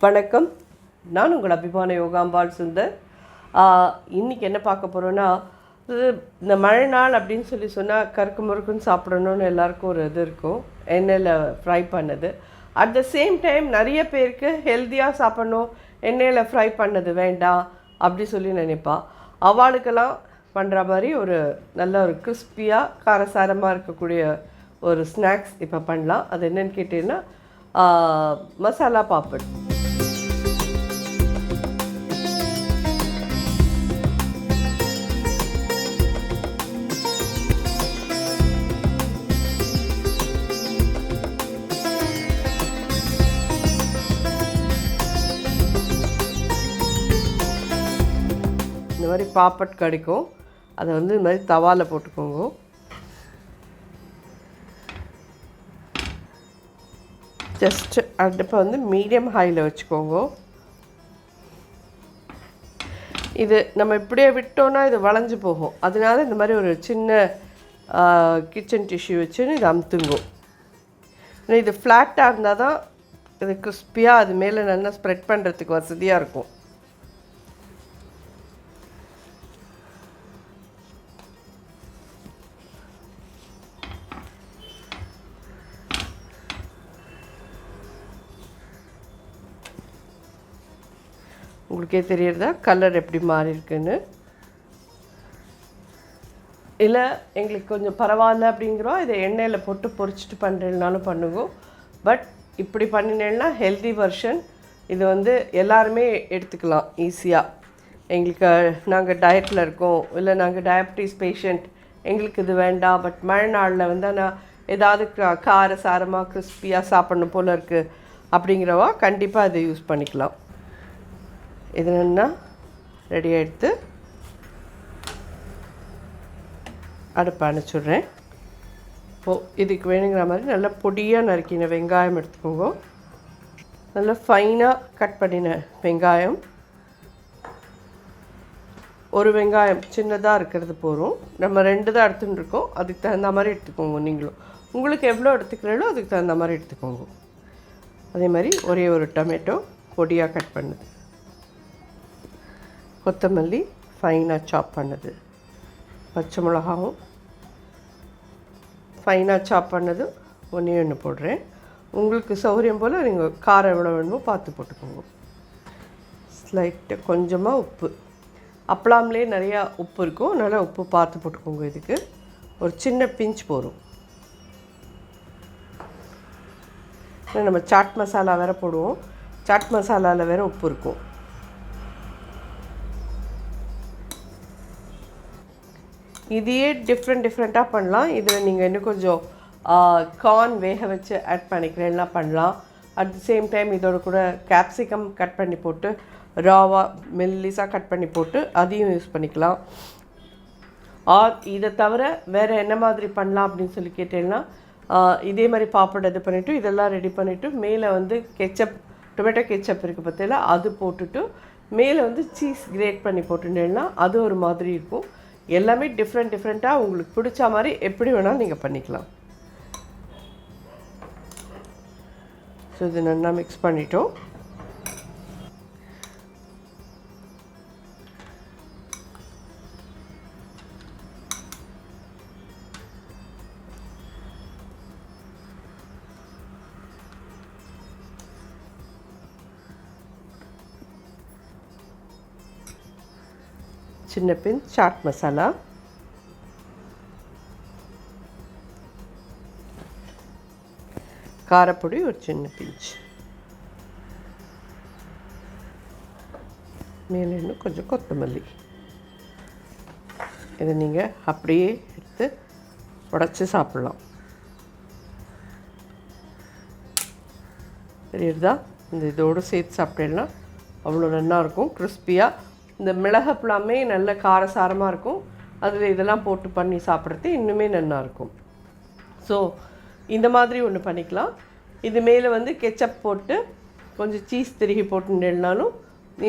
வணக்கம். நான் உங்கள் அபிமான யோகாம்பால் சுந்தர். இன்றைக்கி என்ன பார்க்க போகிறோன்னா, இந்த மழை நாள் அப்படின்னு சொன்னால் கருக்கு முறுக்குன்னு சாப்பிடணுன்னு எல்லாருக்கும் ஒரு இது இருக்கும், எண்ணெயில் ஃப்ரை பண்ணது. அட் த சேம் டைம் நிறைய பேருக்கு ஹெல்த்தியாக சாப்பிடணும், எண்ணெயில் ஃப்ரை பண்ணது வேண்டாம் அப்படி சொல்லி நினைப்பா. அவளுக்கெல்லாம் பண்ணுற மாதிரி ஒரு நல்ல ஒரு கிறிஸ்பியாக காரசாரமாக இருக்கக்கூடிய ஒரு ஸ்நாக்ஸ் இப்போ பண்ணலாம். அது என்னென்னு கேட்டிங்கன்னா மசாலா பாப்பட். இந்த மாதிரி பாப்பட் கிடைக்கும், அதை இந்த மாதிரி தவாவில் போட்டுக்கோங்க. ஜஸ்ட்டு அடுப்பை மீடியம் ஹையில் வச்சுக்கோங்க. இது நம்ம இப்படியே விட்டோன்னா இது வளைஞ்சு போகும், அதனால இந்த மாதிரி ஒரு சின்ன கிச்சன் டிஷ்யூ வச்சுன்னு இது அமுத்துங்கோ. ஏன்னா இது ஃப்ளாட்டாக இருந்தால் தான் இது கிறிஸ்பியாக அது மேலே நல்லா ஸ்ப்ரெட் பண்ணுறதுக்கு வசதியாக இருக்கும். உங்களுக்கே தெரியறதா கலர் எப்படி மாறி இருக்குன்னு? இல்லை எங்களுக்கு கொஞ்சம் பரவாயில்ல அப்படிங்கிறோம், இதை எண்ணெயில் போட்டு பொரிச்சிட்டு பண்ணுறதுனாலும் பண்ணுவோம். பட் இப்படி பண்ணினேன்னா ஹெல்தி வெர்ஷன். இது எல்லாருமே எடுத்துக்கலாம் ஈஸியாக. எங்களுக்கு நாங்கள் டயட்டில் இருக்கோம், இல்லை நாங்கள் டயபிட்டிஸ் பேஷண்ட், எங்களுக்கு இது வேண்டாம், பட் மழை நாளில் நான் ஏதாவது கார சாரமாக கிறிஸ்பியாக சாப்பிடணும் போல் இருக்குது அப்படிங்கிறவா கண்டிப்பாக இதை யூஸ் பண்ணிக்கலாம். இது என்னென்னா ரெடி ஆகிடுத்து, அடுப்பை அணைச்சிட்றேன். இப்போது இதுக்கு வேணுங்கிற மாதிரி நல்லா பொடியாக நறுக்கின வெங்காயம் எடுத்துக்கோங்க. நல்லா ஃபைனாக கட் பண்ணின வெங்காயம். ஒரு வெங்காயம் சின்னதாக இருக்கிறது போதும். நம்ம 2 தான் எடுத்துகிட்டு இருக்கோம், அதுக்கு தகுந்த மாதிரி எடுத்துக்கோங்க. நீங்களும் உங்களுக்கு எவ்வளோ எடுத்துக்கிறீங்களோ அதுக்கு தகுந்த மாதிரி எடுத்துக்கோங்க. அதே மாதிரி ஒரே ஒரு டொமேட்டோ பொடியாக கட் பண்ணுது, கொத்தமல்லி ஃபைனாக சாப் பண்ணது, பச்சை மிளகாவும் ஃபைனாக சாப் பண்ணது ஒன்று போடுறேன். உங்களுக்கு சௌகரியம் போல் நீங்கள் காரம் எவ்வளோ வேணுமோ பார்த்து போட்டுக்கோங்க. ஸ்லைட்டு கொஞ்சமாக உப்பு, அப்பளாம்லேயே நிறையா உப்பு இருக்கும், அதனால் உப்பு பார்த்து போட்டுக்கோங்க. இதுக்கு ஒரு சின்ன பிஞ்ச் போடும். நம்ம சாட் மசாலா வேறு போடுவோம், சாட் மசாலாவில் வேறு உப்பு இருக்கும். இதையே டிஃப்ரெண்ட்டாக பண்ணலாம். இதில் நீங்கள் இன்னும் கொஞ்சம் கார்ன் வேக வச்சு ஆட் பண்ணிக்கிறேன்னா பண்ணலாம். அட் தி சேம் டைம் இதோட கூட கேப்சிகம் கட் பண்ணி போட்டு ராவாக மெல்லிஸாக கட் பண்ணி போட்டு அதையும் யூஸ் பண்ணிக்கலாம். இதை தவிர வேறு என்ன மாதிரி பண்ணலாம் அப்படின்னு சொல்லி கேட்டேன்னா, இதே மாதிரி பாப்பட் இது பண்ணிவிட்டு இதெல்லாம் ரெடி பண்ணிவிட்டு மேலே கெச்சப், டொமேட்டோ கெச்சப் இருக்குது பார்த்தீங்களா, அது போட்டுட்டு மேலே சீஸ் கிரேட் பண்ணி போட்டுட்டேன்னா அது ஒரு மாதிரி இருக்கும். எல்லாமே டிஃப்ரெண்ட்டாக உங்களுக்கு பிடிச்ச மாதிரி எப்படி வேணாலும் நீங்கள் பண்ணிக்கலாம். ஸோ இது நல்லா மிக்ஸ் பண்ணிட்டோம். சின்ன பின் சாட் மசாலா, காரப்பொடி ஒரு சின்ன பிஞ்ச், மேலே இன்னும் கொஞ்சம் கொத்தமல்லி. இதை நீங்கள் அப்படியே எடுத்து உடச்சி சாப்பிட்லாம். தெரியுறதா? இதோடு சேர்த்து சாப்பிட்டேன்னா அவ்வளோ நல்லாயிருக்கும், கிறிஸ்பியாக. இந்த மிளகாப்பழமே நல்ல காரசாரமாக இருக்கும், அதில் இதெல்லாம் போட்டு பண்ணி சாப்பிட்றது இன்னுமே நல்லாயிருக்கும். ஸோ இந்த மாதிரி ஒன்று பண்ணிக்கலாம். இது மேலே கெச்சப் போட்டு கொஞ்சம் சீஸ் திருகி போட்டுனாலும்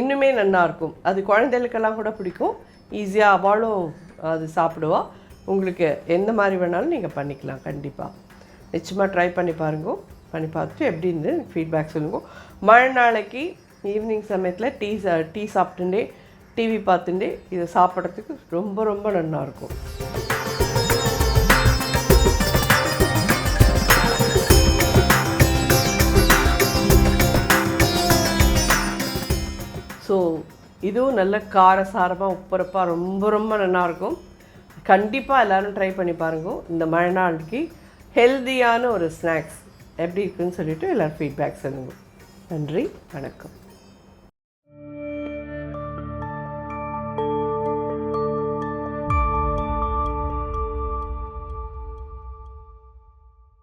இன்னுமே நல்லாயிருக்கும். அது குழந்தைகளுக்கெல்லாம் கூட பிடிக்கும், ஈஸியாக அவளும் அது சாப்பிடுவா. உங்களுக்கு எந்த மாதிரி வேணாலும் நீங்கள் பண்ணிக்கலாம். கண்டிப்பாக நிச்சயமாக ட்ரை பண்ணி பாருங்க. பண்ணி பார்த்துட்டு எப்படி இருந்து ஃபீட்பேக் சொல்லுங்கள். மழை நாளைக்கு ஈவினிங் சமயத்தில் டீ சாப்பிட்டுட்டே டிவி பார்த்துட்டே இதை சாப்பிட்றதுக்கு ரொம்ப ரொம்ப நல்லாயிருக்கும். ஸோ இதுவும் நல்ல காரசாரமாக உப்பரப்பாக ரொம்ப ரொம்ப நல்லாயிருக்கும். கண்டிப்பாக எல்லோரும் ட்ரை பண்ணி பாருங்க. இந்த மழை நாளைக்கு ஹெல்தியான ஒரு ஸ்நாக்ஸ் எப்படி இருக்குதுன்னு சொல்லிவிட்டு எல்லோரும் ஃபீட்பேக் சொல்லுங்கள். நன்றி, வணக்கம்.